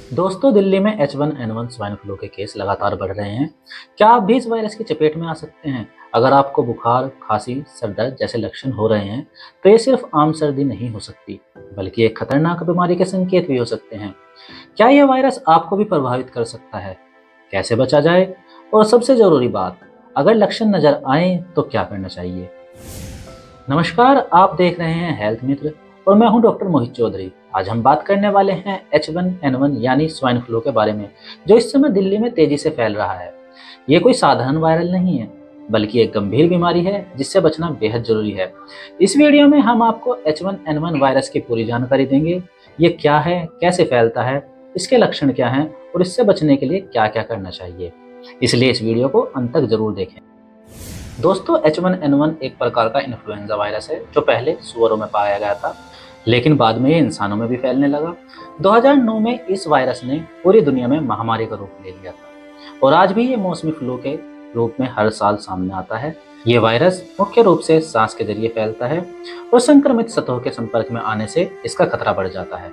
दोस्तों, दिल्ली में H1N1 swine flu के केस लगातार बढ़ रहे हैं। क्या आप भी इस वायरस की चपेट में आ सकते हैं? अगर आपको बुखार, खांसी, सर दर्द जैसे लक्षण हो रहे हैं, तो ये सिर्फ आम सर्दी नहीं हो सकती, बल्कि एक खतरनाक बीमारी के संकेत भी हो सकते हैं। क्या यह वायरस आपको भी प्रभावित कर सकता है? कैसे बचा जाए? और सबसे जरूरी बात, अगर लक्षण नजर आए तो क्या करना चाहिए? नमस्कार, आप देख रहे हैं हेल्थ मित्र और मैं हूं डॉक्टर मोहित चौधरी। आज हम बात करने वाले हैं H1N1 यानी स्वाइन फ्लू के बारे में, जो इस समय दिल्ली में तेजी से फैल रहा है। ये कोई साधारण वायरल नहीं है, बल्कि एक गंभीर बीमारी है जिससे बचना बेहद जरूरी है। इस वीडियो में हम आपको H1N1 वायरस की पूरी जानकारी देंगे। ये क्या है, कैसे फैलता है, इसके लक्षण क्या हैं और इससे बचने के लिए क्या क्या करना चाहिए। इसलिए इस वीडियो को अंत तक जरूर देखें। दोस्तों, H1N1 एक प्रकार का इन्फ्लुएंजा वायरस है जो पहले सुअरों में पाया गया था, लेकिन बाद में ये इंसानों में भी फैलने लगा। 2009 में इस वायरस ने पूरी दुनिया में महामारी का रूप ले लिया था और आज भी ये मौसमी फ्लू के रूप में हर साल सामने आता है। ये वायरस मुख्य रूप से सांस के जरिए फैलता है और संक्रमित सतहों के संपर्क में आने से इसका खतरा बढ़ जाता है।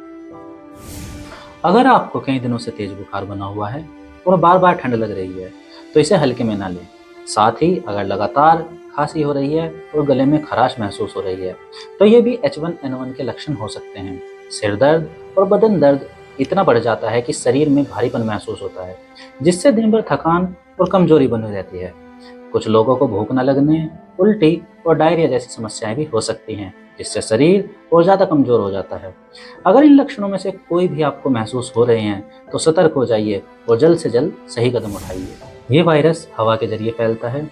अगर आपको कई दिनों से तेज बुखार बना हुआ है और बार बार ठंड लग रही है, तो इसे हल्के में ना लें। साथ ही अगर लगातार खांसी हो रही है और गले में खराश महसूस हो रही है, तो ये भी H1N1 के लक्षण हो सकते हैं। सिर दर्द और बदन दर्द इतना बढ़ जाता है कि शरीर में भारीपन महसूस होता है, जिससे दिन भर थकान और कमजोरी बनी रहती है। कुछ लोगों को भूख न लगने, उल्टी और डायरिया जैसी समस्याएं भी हो सकती हैं, जिससे शरीर और ज़्यादा कमजोर हो जाता है। अगर इन लक्षणों में से कोई भी आपको महसूस हो रहे हैं, तो सतर्क हो जाइए और जल्द से जल्द सही कदम उठाइए। ये वायरस हवा के जरिए फैलता है,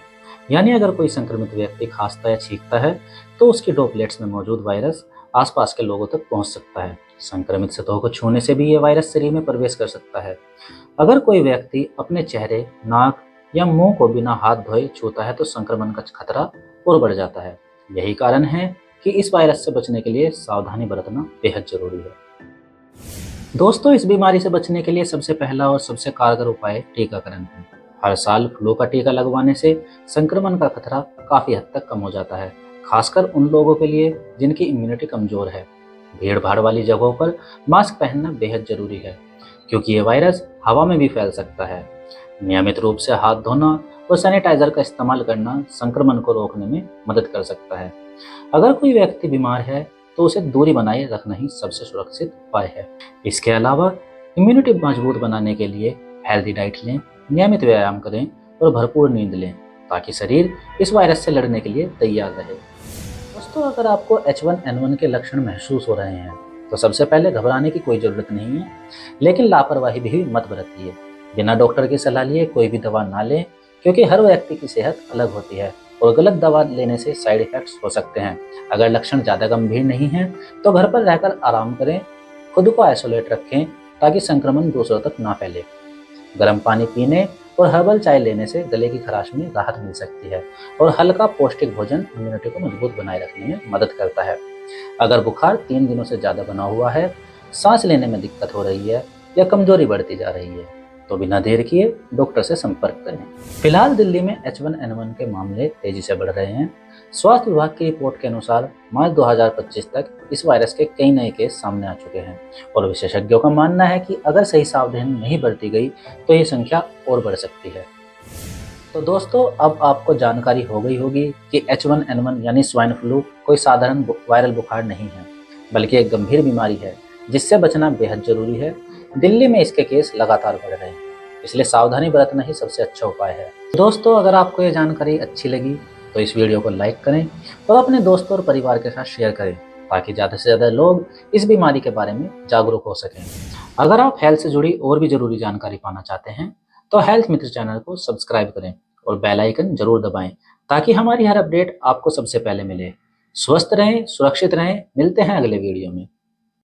यानी अगर कोई संक्रमित व्यक्ति खांसता या छींकता है, तो उसकी ड्रॉपलेट्स में मौजूद वायरस आसपास के लोगों तक पहुंच सकता है। संक्रमित सतहों को छूने से भी ये वायरस शरीर में प्रवेश कर सकता है। अगर कोई व्यक्ति अपने चेहरे, नाक या मुंह को बिना हाथ धोए छूता है, तो संक्रमण का खतरा और बढ़ जाता है। यही कारण है कि इस वायरस से बचने के लिए सावधानी बरतना बेहद जरूरी है। दोस्तों, इस बीमारी से बचने के लिए सबसे पहला और सबसे कारगर उपाय टीकाकरण है। हर साल फ्लू का टीका लगवाने से संक्रमण का खतरा काफी हद तक कम हो जाता है, खासकर उन लोगों के लिए जिनकी इम्यूनिटी कमजोर है। भीड़ भाड़ वाली जगहों पर मास्क पहनना बेहद जरूरी है, क्योंकि ये वायरस हवा में भी फैल सकता है। नियमित रूप से हाथ धोना और सैनिटाइजर का इस्तेमाल करना संक्रमण को रोकने में मदद कर सकता है। अगर कोई व्यक्ति बीमार है, तो उसे दूरी बनाए रखना ही सबसे सुरक्षित उपाय है। इसके अलावा इम्यूनिटी मजबूत बनाने के लिए हेल्दी डाइट लें, नियमित व्यायाम करें और भरपूर नींद लें, ताकि शरीर इस वायरस से लड़ने के लिए तैयार रहे। दोस्तों, अगर आपको H1N1 के लक्षण महसूस हो रहे हैं, तो सबसे पहले घबराने की कोई जरूरत नहीं है, लेकिन लापरवाही भी मत बरतिए। बिना डॉक्टर की सलाह लिए कोई भी दवा ना लें, क्योंकि हर व्यक्ति की सेहत अलग होती है और गलत दवा लेने से साइड इफेक्ट्स हो सकते हैं। अगर लक्षण ज़्यादा गंभीर नहीं हैं, तो घर पर रहकर आराम करें, खुद को आइसोलेट रखें ताकि संक्रमण दूसरों तक ना फैले। गर्म पानी पीने और हर्बल चाय लेने से गले की खराश में राहत मिल सकती है और हल्का पौष्टिक भोजन इम्यूनिटी को मजबूत बनाए रखने में मदद करता है। अगर बुखार 3 दिनों से ज़्यादा बना हुआ है, सांस लेने में दिक्कत हो रही है या कमजोरी बढ़ती जा रही है, तो बिना देर किए डॉक्टर से संपर्क करें। फिलहाल दिल्ली में H1N1 के मामले तेजी से बढ़ रहे हैं। स्वास्थ्य विभाग की रिपोर्ट के अनुसार मार्च 2025 तक इस वायरस के कई नए केस सामने आ चुके हैं और विशेषज्ञों का मानना है कि अगर सही सावधानी नहीं बरती गई, तो ये संख्या और बढ़ सकती है। तो दोस्तों, अब आपको जानकारी हो गई होगी कि H1N1 यानी स्वाइन फ्लू कोई साधारण वायरल बुखार नहीं है, बल्कि एक गंभीर बीमारी है जिससे बचना बेहद जरूरी है। दिल्ली में इसके केस लगातार बढ़ रहे हैं, इसलिए सावधानी बरतना ही सबसे अच्छा उपाय है। दोस्तों, अगर आपको ये जानकारी अच्छी लगी, तो इस वीडियो को लाइक करें और अपने दोस्तों और परिवार के साथ शेयर करें, ताकि ज़्यादा से ज़्यादा लोग इस बीमारी के बारे में जागरूक हो सकें। अगर आप हेल्थ से जुड़ी और भी जरूरी जानकारी पाना चाहते हैं, तो हेल्थ मित्र चैनल को सब्सक्राइब करें और बेल आइकन जरूर दबाएं, ताकि हमारी हर अपडेट आपको सबसे पहले मिले। स्वस्थ रहें, सुरक्षित रहें, मिलते हैं अगले वीडियो में।